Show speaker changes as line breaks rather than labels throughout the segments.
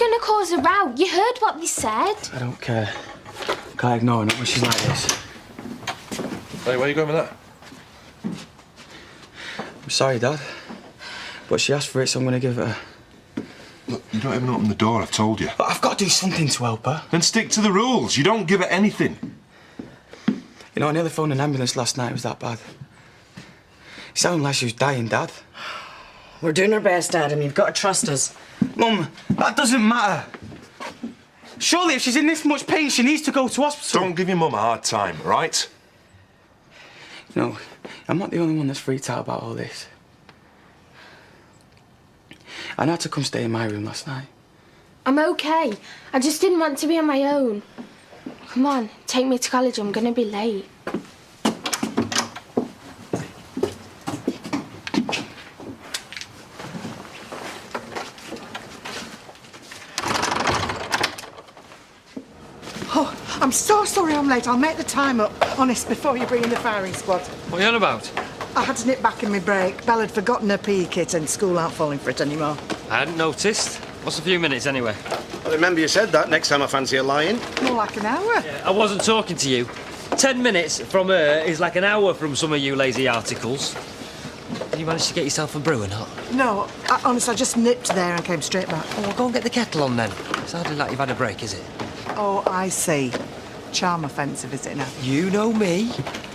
going to cause a row. You heard what they said.
I don't care. Can't ignore her, not when she's like this.
Hey, where are you going with that?
I'm sorry, Dad. But she asked for it, so I'm going to give it her.
Look, you don't even open the door, I've told you.
But I've got to do something to help her.
Then stick to the rules. You don't give her anything.
You know, I nearly phoned an ambulance last night. It was that bad. It sounded like she was dying, Dad.
We're doing our best, Adam. You've got to trust us.
Mum, that doesn't matter. Surely if she's in this much pain, she needs to go to hospital.
Don't give your mum a hard time, right?
You know, I'm not the only one that's freaked out about all this. I had to come stay in my room last night.
I'm okay. I just didn't want to be on my own. Come on, take me to college. I'm going to be late.
Oh, I'm so sorry I'm late. I'll make the time up, honest, before you bring in the firing squad.
What are you on about?
I had to nip back in my break. Belle had forgotten her PE kit and school aren't falling for it anymore.
I hadn't noticed. What's a few minutes anyway?
I remember you said that next time I fancy a lying.
More like an hour.
Yeah, I wasn't talking to you. 10 minutes from her is like an hour from some of you lazy articles. Did you manage to get yourself a brew or not?
No, honest, I just nipped there and came straight back.
Oh, well, go and get the kettle on then. It's hardly like you've had a break, is it?
Oh, I see. Charm offensive, is it now?
You know me.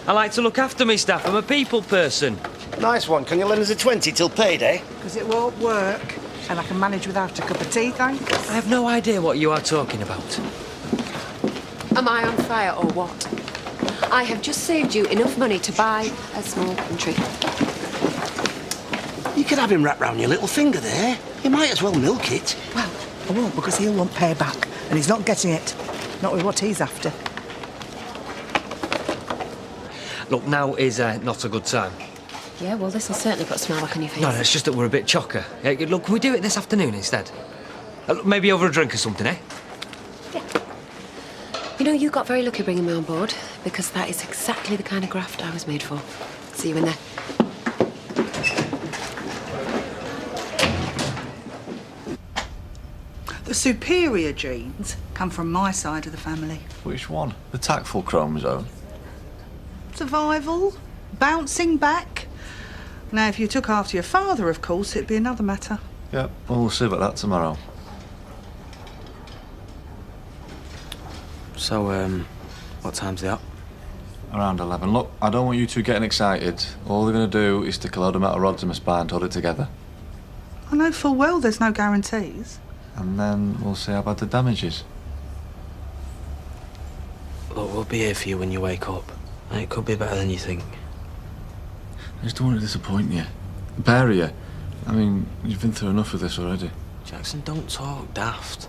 I like to look after me staff. I'm a people person.
Nice one. Can you lend us a 20 till payday?
Because it won't work. And I can manage without a cup of tea, thanks.
I have no idea what you are talking about.
Am I on fire or what? I have just saved you enough money to buy a small country.
You could have him wrapped round your little finger there. You might as well milk it.
Well, I won't, because he'll want payback. And he's not getting it. Not with what he's after.
Look, now is not a good time.
Yeah, well, this will certainly put a smile back on your face.
No, it's just that we're a bit chocker. Look, can we do it this afternoon instead? Look, maybe over a drink or something, eh?
Yeah. You know, you got very lucky bringing me on board, because that is exactly the kind of graft I was made for. See you in there.
The superior genes come from my side of the family.
Which one? The tactful chromosome?
Survival, bouncing back. Now, if you took after your father, of course, it'd be another matter.
Yep, well, we'll see about that tomorrow.
So, what time's it up?
Around 11. Look, I don't want you two getting excited. All they're going to do is stick a load of metal rods in my spine to hold it together.
I know full well there's no guarantees.
And then we'll see how bad the damage is.
Look, we'll be here for you when you wake up. And it could be better than you think.
I just don't want to disappoint you. The pair of you. I mean, you've been through enough of this already.
Jackson, don't talk daft.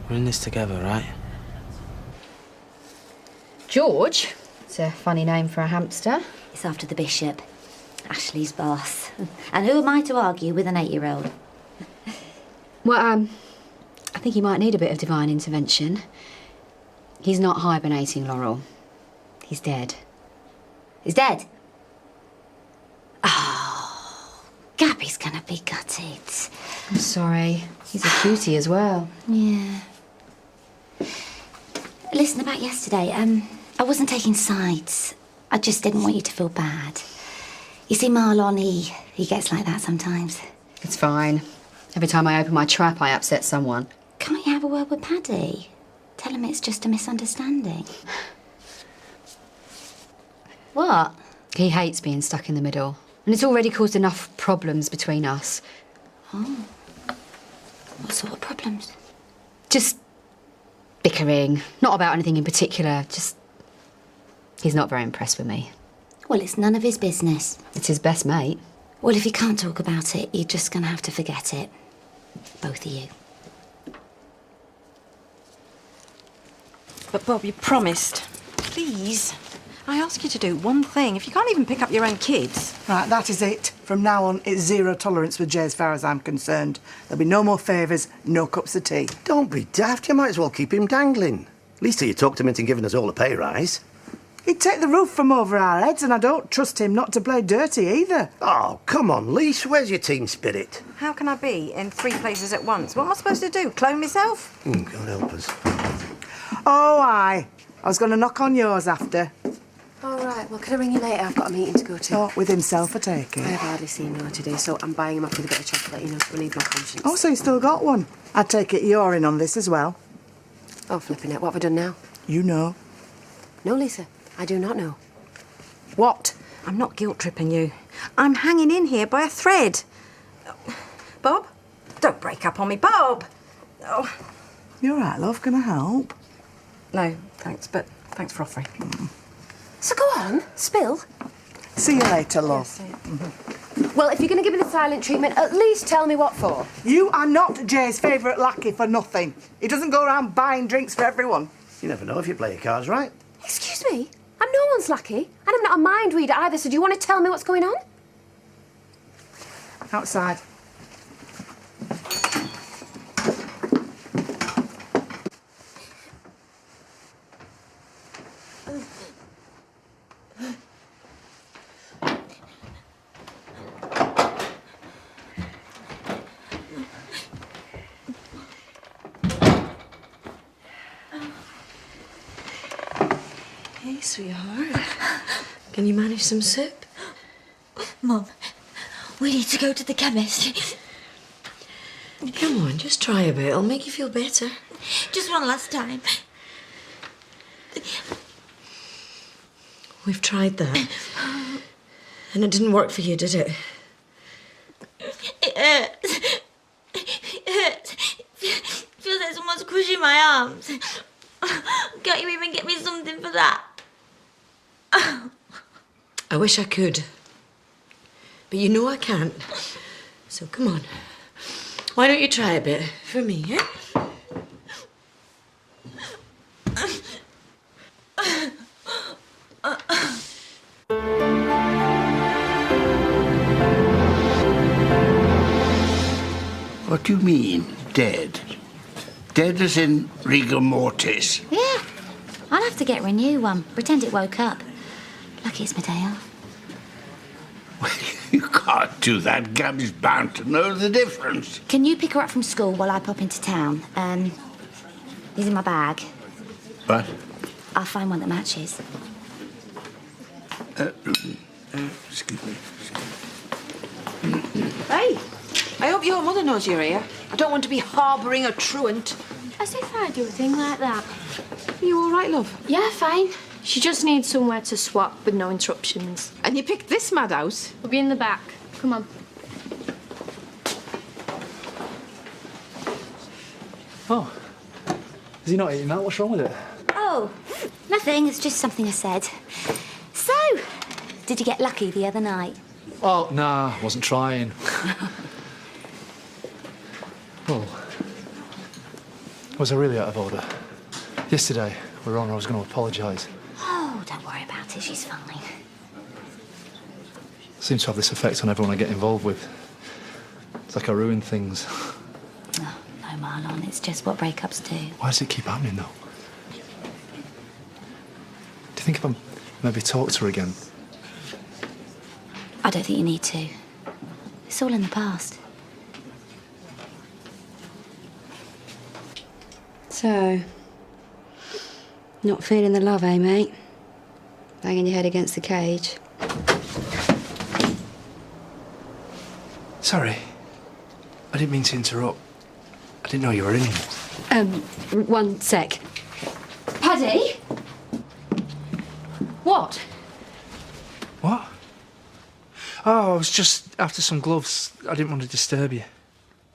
We're in this together, right?
George? It's a funny name for a hamster.
It's after the bishop, Ashley's boss. And who am I to argue with an 8-year-old?
Well, I think he might need a bit of divine intervention. He's not hibernating, Laurel. He's dead.
He's dead? Oh, Gabby's gonna be gutted.
I'm sorry. He's a cutie as well.
Yeah. Listen, about yesterday, I wasn't taking sides. I just didn't want you to feel bad. You see, Marlon, he gets like that sometimes.
It's fine. Every time I open my trap, I upset someone.
Can't you have a word with Paddy? Tell him it's just a misunderstanding. What?
He hates being stuck in the middle. And it's already caused enough problems between us.
Oh. What sort of problems?
Just bickering. Not about anything in particular, just... He's not very impressed with me.
Well, it's none of his business.
It's his best mate.
Well, if you can't talk about it, you're just going to have to forget it. Both of you.
But, Bob, you promised. Please. I ask you to do one thing. If you can't even pick up your own kids...
Right, that is it. From now on, it's zero tolerance with Jay as far as I'm concerned. There'll be no more favours, no cups of tea.
Don't be daft. You might as well keep him dangling. At least till you talked him into giving us all a pay rise.
He'd take the roof from over our heads, and I don't trust him not to play dirty either.
Oh, come on, Lise, where's your team spirit?
How can I be in 3 places at once? What am I supposed to do, clone myself?
God help us.
Oh, aye. I was going to knock on yours after.
All right, well, can I ring you later? I've got a meeting to go to.
Oh, with himself, I take
I
it.
have hardly seen Noah today, so I'm buying him up with a bit of chocolate, you know, to relieve my conscience.
Oh, so you still got one? I take it you're in on this as well.
Oh, flipping it. What have I done now?
You know.
No, Lisa, I do not know.
What? I'm not guilt-tripping you. I'm hanging in here by a thread. Bob? Don't break up on me, Bob! Oh.
You're right, love. Can I help?
No, thanks, but thanks for offering.
So go on, spill.
See you later, love.
Well, if you're going to give me the silent treatment, at least tell me what for.
You are not Jay's favourite lackey for nothing. He doesn't go around buying drinks for everyone.
You never know if you play your cards right.
Excuse me? I'm no one's lackey, and I'm not a mind reader either, so do you want to tell me what's going on?
Outside.
Hey, sweetheart. Can you manage some soup?
Mum, we need to go to the chemist.
Come on, just try a bit. It'll make you feel better.
Just one last time.
We've tried that. And it didn't work for you, did it?
It hurts. It hurts. It feels like someone's crushing my arms. Can't you even get me something for that?
I wish I could. But you know I can't. So come on. Why don't you try a bit for me, eh?
What do you mean, dead? Dead as in rigor mortis?
Yeah. I'll have to get her a new one. Pretend it woke up. Lucky it's my day off.
You can't do that. Gabby's bound to know the difference.
Can you pick her up from school while I pop into town? He's in my bag.
What?
I'll find one that matches.
Excuse me.
Hey, I hope your mother knows you're here. I don't want to be harbouring a truant.
As if I do a thing like that.
Are you all right, love?
Yeah, fine. She just needs somewhere to swap with no interruptions.
And you picked this madhouse?
We'll be in the back. Come on.
Oh. Is he not eating that? What's wrong with it?
Oh, nothing. It's just something I said. So, did you get lucky the other night?
Oh, nah, wasn't trying. Oh. Was I really out of order? Yesterday, we were on, I was going to apologise.
Oh, don't worry about it. She's fine.
Seems to have this effect on everyone I get involved with. It's like I ruin things.
Oh, no, Marlon. It's just what breakups do.
Why does it keep happening, though? Do you think if I maybe talk to her again?
I don't think you need to. It's all in the past.
So, not feeling the love, eh, mate? Banging your head against the cage.
Sorry. I didn't mean to interrupt. I didn't know you were in here.
One sec.
Paddy? What?
What? Oh, I was just after some gloves. I didn't want to disturb you.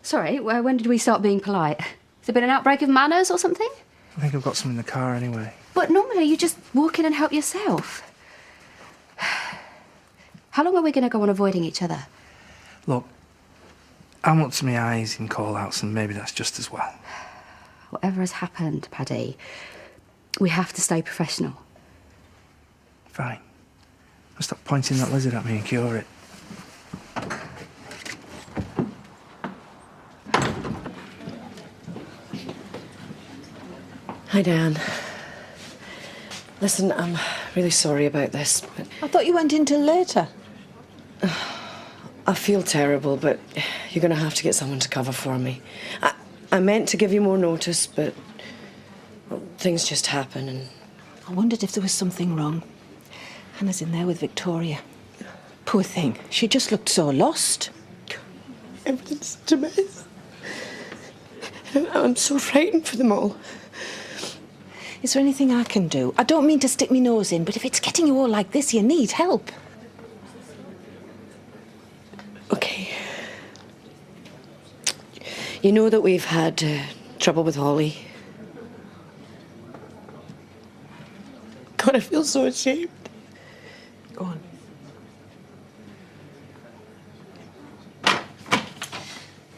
Sorry, when did we start being polite? Has there been an outbreak of manners or something?
I think I've got some in the car anyway.
But normally you just walk in and help yourself. How long are we going to go on avoiding each other?
Look, I'm up to my eyes in call-outs, and maybe that's just as well.
Whatever has happened, Paddy, we have to stay professional.
Fine. I'll stop pointing that lizard at me and cure it.
Hi, Dan. Listen, I'm
Really sorry about this. But
I thought you went in till later.
I feel terrible, but you're going to have to get someone to cover for me. I meant to give you more notice, but well, things just happen and...
I wondered if there was something wrong. Hannah's in there with Victoria. Poor thing. She just looked so lost.
Everything's such a mess. I'm so frightened for them all.
Is there anything I can do? I don't mean to stick my nose in, but if it's getting you all like this, you need help.
OK. You know that we've had trouble with Holly. God, I feel so ashamed.
Go on.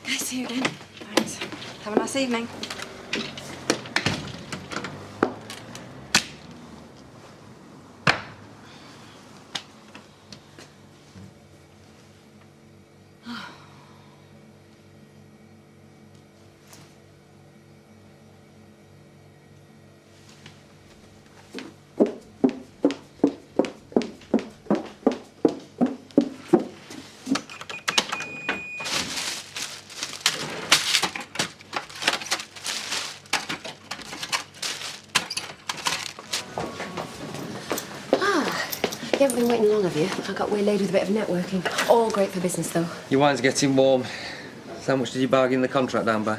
Nice to see you again. Thanks. Have a nice evening.
You haven't been waiting long, have you? I got waylaid with a bit of networking. All great for business, though.
Your wine's getting warm. So how much did you bargain the contract down by?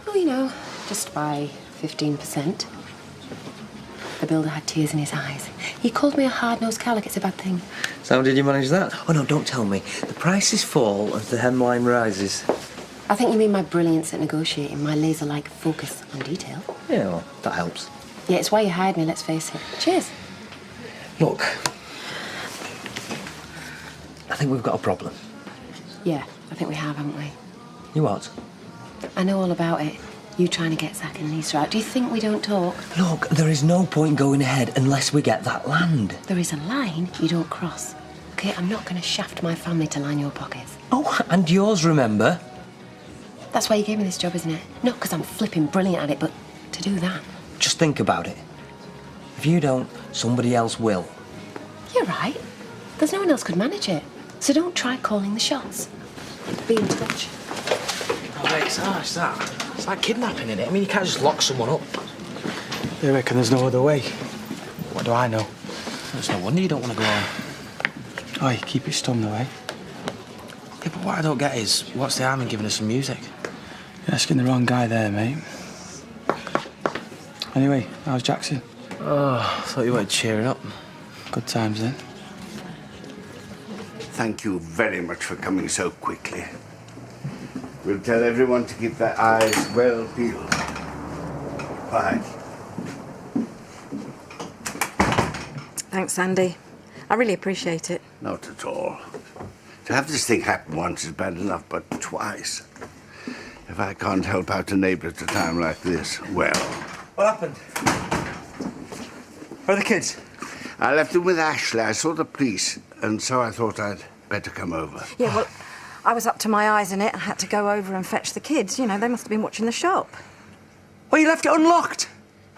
Oh, you know, just by 15%. The builder had tears in his eyes. He called me a hard-nosed cow like it's a bad thing.
So how did you manage that? Oh, no, don't tell me. The prices fall as the hemline rises.
I think you mean my brilliance at negotiating, my laser-like focus on detail.
Yeah, well, that helps.
Yeah, it's why you hired me, let's face it. Cheers.
Look, I think we've got a problem.
Yeah, I think we have, haven't we?
You what?
I know all about it. You trying to get Zach and Lisa out. Do you think we don't talk?
Look, there is no point going ahead unless we get that land.
There is a line you don't cross. OK, I'm not going to shaft my family to line your pockets.
Oh, and yours, remember?
That's why you gave me this job, isn't it? Not because I'm flipping brilliant at it, but to do that.
Just think about it. If you don't, somebody else will.
You're right. There's no one else could manage it. So don't try calling the shots. Be in touch.
Oh, wait, it's harsh, that. It's like kidnapping, innit? I mean, you can't just lock someone up. You reckon there's no other way? What do I know? It's no wonder you don't want to go on. Oh, you keep it stummed away. Yeah, but what I don't get is, what's the harm in giving us some music? You're asking the wrong guy there, mate. Anyway, how's Jackson? Oh, I thought you weren't cheering up. Good times, then.
Thank you very much for coming so quickly. We'll tell everyone to keep their eyes well peeled. Bye.
Thanks, Andy. I really appreciate it.
Not at all. To have this thing happen once is bad enough, but twice. If I can't help out a neighbour at a time like this, well...
What happened? Where are the kids?
I left them with Ashley. I saw the police, and so I thought I'd better come over.
Yeah, well, I was up to my eyes in it. I had to go over and fetch the kids. You know, they must have been watching the shop.
Well, you left it unlocked?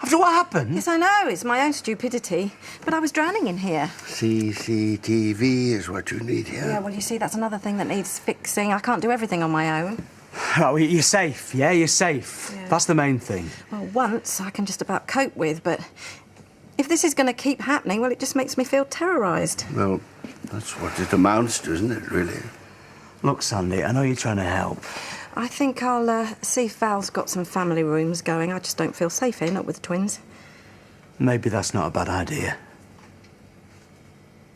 After what happened?
Yes, I know. It's my own stupidity. But I was drowning in here.
CCTV is what you need here.
Yeah, well, you see, that's another thing that needs fixing. I can't do everything on my own.
Right, well, you're safe, yeah? You're safe.
Yeah.
That's the main thing.
Well, once I can just about cope with, but if this is going to keep happening, well, it just makes me feel terrorised.
Well, that's what it amounts to, isn't it, really?
Look, Sandy, I know you're trying to help.
I think I'll see if Val's got some family rooms going. I just don't feel safe here, not with the twins.
Maybe that's not a bad idea.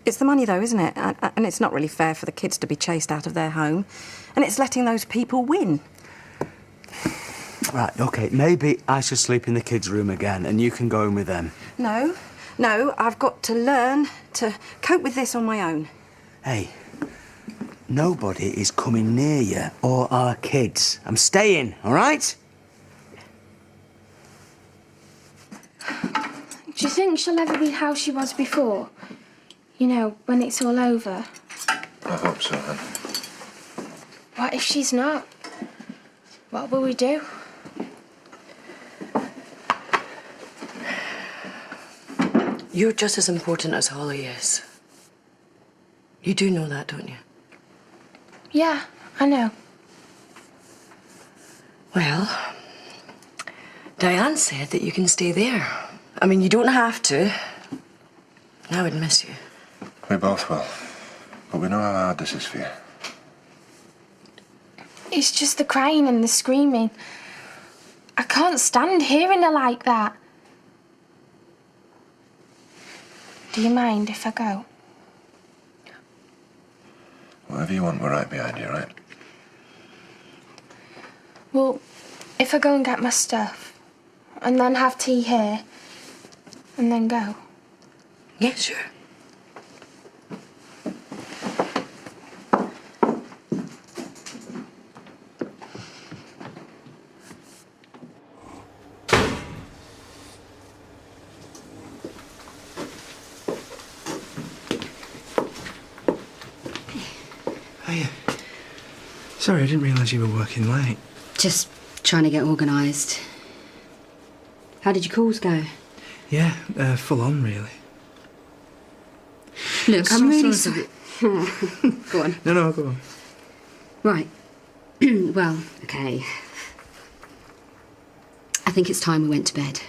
It's the money, though, isn't it? And it's not really fair for the kids to be chased out of their home. And it's letting those people win.
Right, OK, maybe I should sleep in the kids' room again and you can go in with them.
No, I've got to learn to cope with this on my own.
Hey, nobody is coming near you or our kids. I'm staying, all right?
Do you think she'll ever be how she was before? You know, when it's all over?
I hope so, Anne.
What if she's not? What will we do?
You're just as important as Holly is. You do know that, don't you?
Yeah, I know.
Well, Diane said that you can stay there. I mean, you don't have to. I would miss you.
We both will. But we know how hard this is for you.
It's just the crying and the screaming. I can't stand hearing her like that. Do you mind if I go?
Whatever you want, we're right behind you, right?
Well, if I go and get my stuff, and then have tea here, and then go.
Yeah, sure.
Hiya. Sorry, I didn't realise you were working late.
Just trying to get organised. How did your calls go?
Yeah, full on, really.
Look, I'm really
sorry.
sorry. Go on.
No, go on.
Right. Well, okay. I think it's time we went to bed.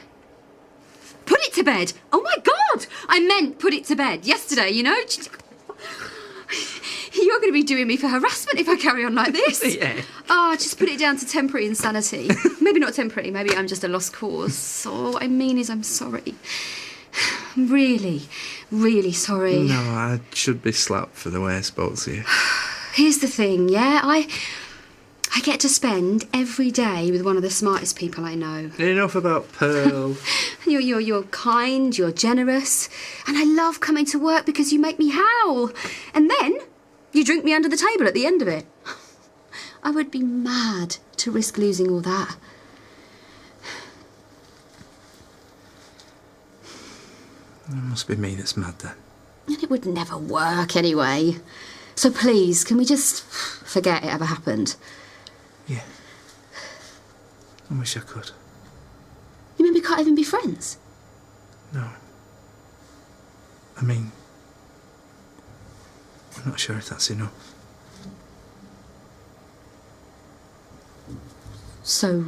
Put it to bed! Oh my God! I meant put it to bed. Yesterday, you know? You're going to be doing me for harassment if I carry on like this.
Yeah.
Oh, just put it down to temporary insanity. Maybe not temporary, maybe I'm just a lost cause. All I mean is I'm sorry. I'm really, really sorry.
No, I should be slapped for the way I spoke to you.
Here's the thing, yeah? I get to spend every day with one of the smartest people I know.
Enough about Pearl.
You're kind, you're generous, and I love coming to work because you make me howl. And then you drink me under the table at the end of it. I would be mad to risk losing all that.
It must be me that's mad then.
And it would never work anyway. So please, can we just forget it ever happened?
Yeah. I wish I could.
You mean we can't even be friends?
No. I mean, I'm not sure if that's enough.
So,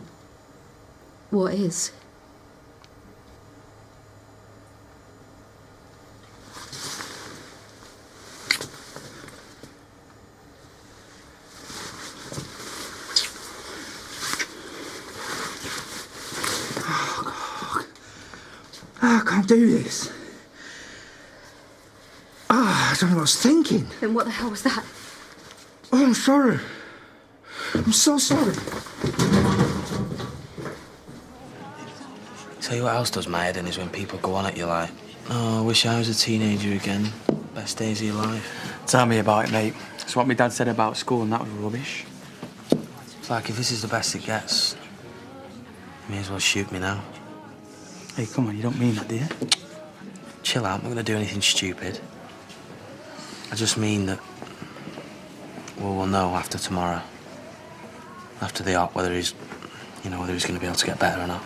what is?
I can't do this. I don't know what I was thinking.
Then what the hell was that?
Oh, I'm sorry. I'm so sorry.
Tell you what else does my head in is when people go on at you like, oh, I wish I was a teenager again. Best days of your life.
Tell me about it, mate. It's what my dad said about school, and that was rubbish.
It's like, if this is the best it gets, you may as well shoot me now.
Hey, come on, you don't mean that, do you?
Chill out, I'm not going to do anything stupid. I just mean that, well, we'll know after tomorrow. After the op, whether he's going to be able to get better or not.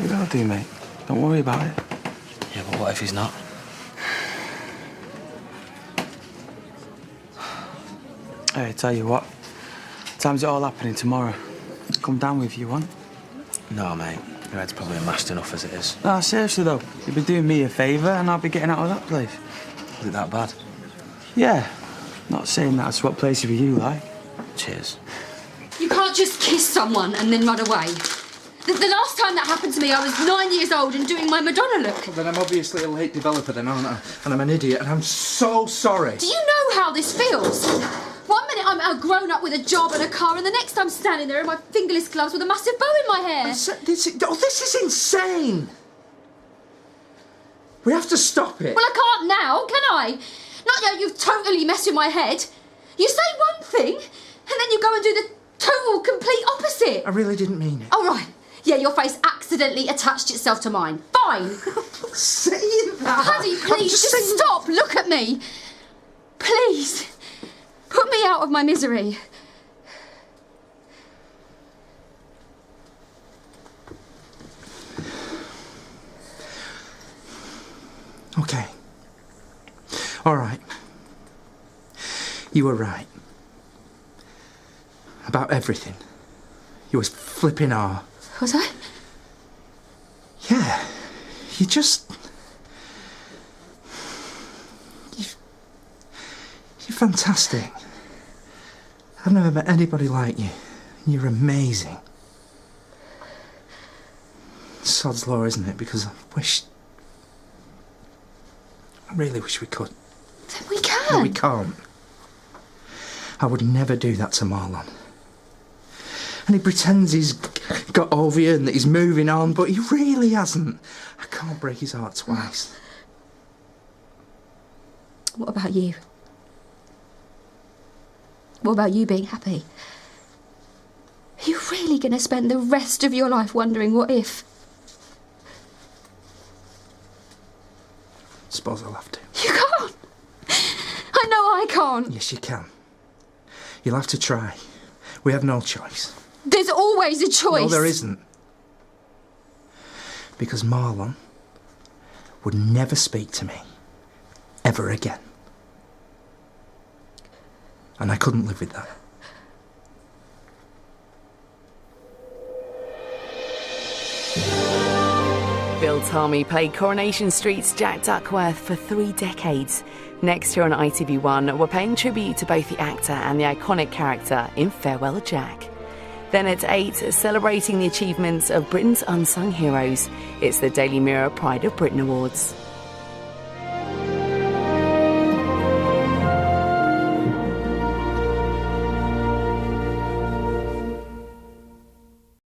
You will do, mate. Don't worry about it.
Yeah, but what if he's not?
Hey, tell you what. Time's it all happening tomorrow. Come down with you, want?
No, mate. Your head's probably amassed enough as it is.
No, seriously, though. You'll be doing me a favour and I'll be getting out of that place.
Is it that bad?
Yeah. Not saying that I'd swap places with you, like.
Cheers.
You can't just kiss someone and then run away. The last time that happened to me, I was 9 years old and doing my Madonna look.
Well, then I'm obviously a late developer then, aren't I? And I'm an idiot, and I'm so sorry.
Do you know how this feels? 1 minute I'm grown up with a job and a car, and the next I'm standing there in my fingerless gloves with a massive bow in my hair.
This is insane. We have to stop it.
Well, I can't now, can I? Not now you've totally messed with my head. You say one thing, and then you go and do the total, complete opposite.
I really didn't mean it.
Oh, right. Yeah, your face accidentally attached itself to mine. Fine.
Saying that.
Paddy, please, just stop. Look at me. Please. Put me out of my misery.
Okay. All right. You were right. About everything. You was flipping hard.
Was I?
Yeah. You just... You're fantastic. I've never met anybody like you. You're amazing. Sod's law, isn't it? Because I really wish we could.
Then we can.
No, we can't. I would never do that to Marlon. And he pretends he's got over you and that he's moving on, but he really hasn't. I can't break his heart twice.
What about you? What about you being happy? Are you really going to spend the rest of your life wondering what if?
Suppose I'll have to.
You can't. I know I can't.
Yes, you can. You'll have to try. We have no choice.
There's always a choice.
No, there isn't. Because Marlon would never speak to me ever again. And I couldn't live with that.
Bill Tarmy played Coronation Street's Jack Duckworth for 3 decades. Next year on ITV1, we're paying tribute to both the actor and the iconic character in Farewell Jack. Then at 8, celebrating the achievements of Britain's unsung heroes, it's the Daily Mirror Pride of Britain Awards.